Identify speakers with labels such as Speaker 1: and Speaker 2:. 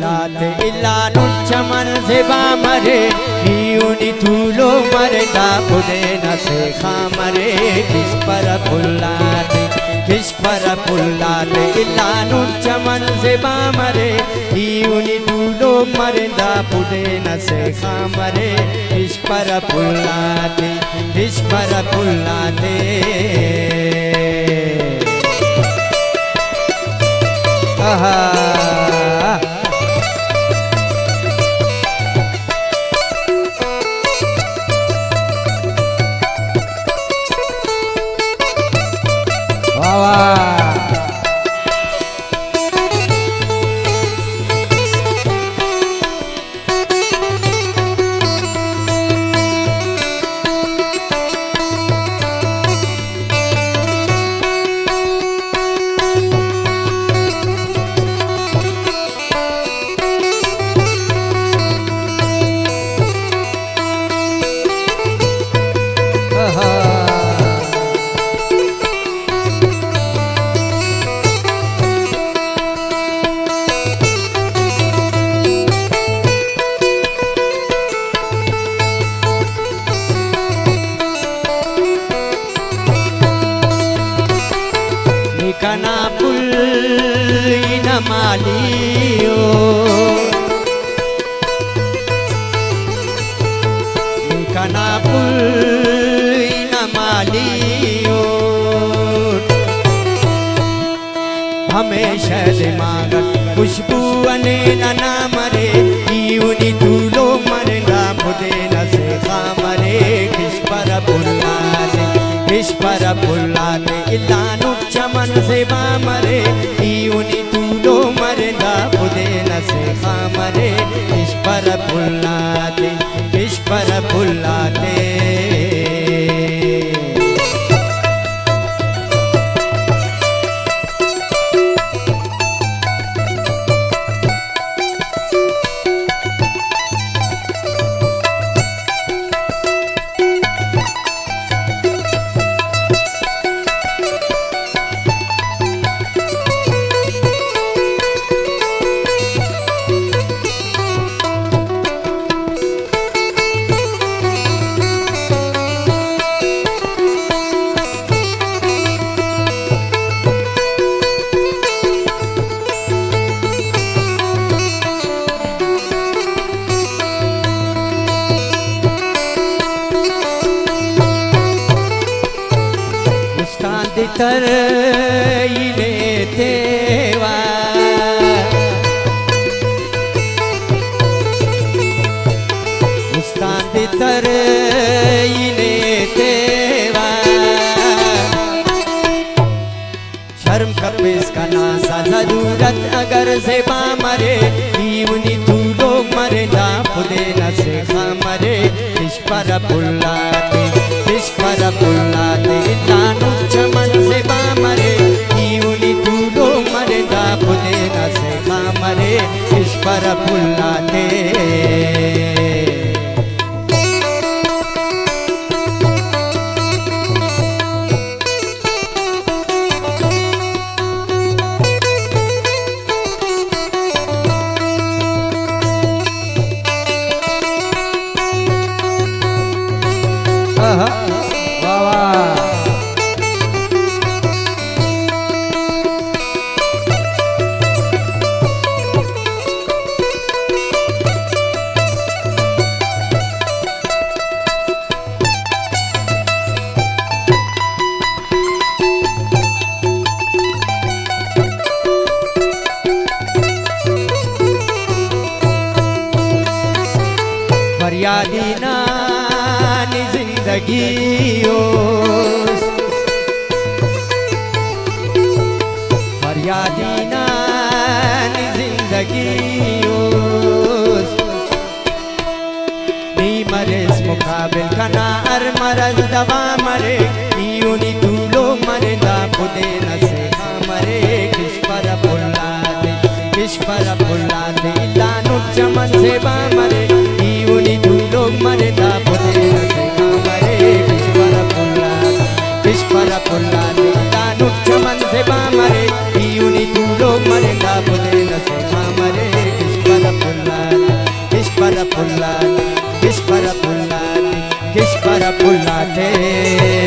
Speaker 1: pullate illanu chaman seba mare iuni tulo marda pudena se khamare kispara pullate illanu chaman seba mare iuni tulo marda pudena se khamare kispara pullate aha Kana pullina maliyo kana pullina maliyo हमेशा दिमागत खुशबू अने ना मरे uni तूलो मरना खुदे न से खामरे किस्परा पुल्लाते इलानु चमन से बामरे यूनी तूलो मरना खुदे न से खामरे किस्परा पुल्लाते तर इले तेवा उस्ताद तर इले तेवा शर्म कपे इसका नासा जरूरत अगर से मरे यूनी तू लोग मरे ना खुदे न से खामरे किस्परा पुल्लाते इलानु चमन से बामरे यूनी तू लोग मरे ना खुदे न से खामरे किस्परा पुल्लाते फरियादी नानी जिंदगी फरियादी नानी जिंदगी नी मरेस मुकाबिल कना अर मरज दवा मरे यूनी तू लोग मरे ना खुदे न से मरे किस्परा पुल्लाते इलानु चमन से बामरे यूनी तू लोग मरे ना खुदे न से मरे किस्परा पुल्लाते इलानु चमन से बामरे यूनी तू लोग मरे ना खुदे न से मरे किस्परा बुलाते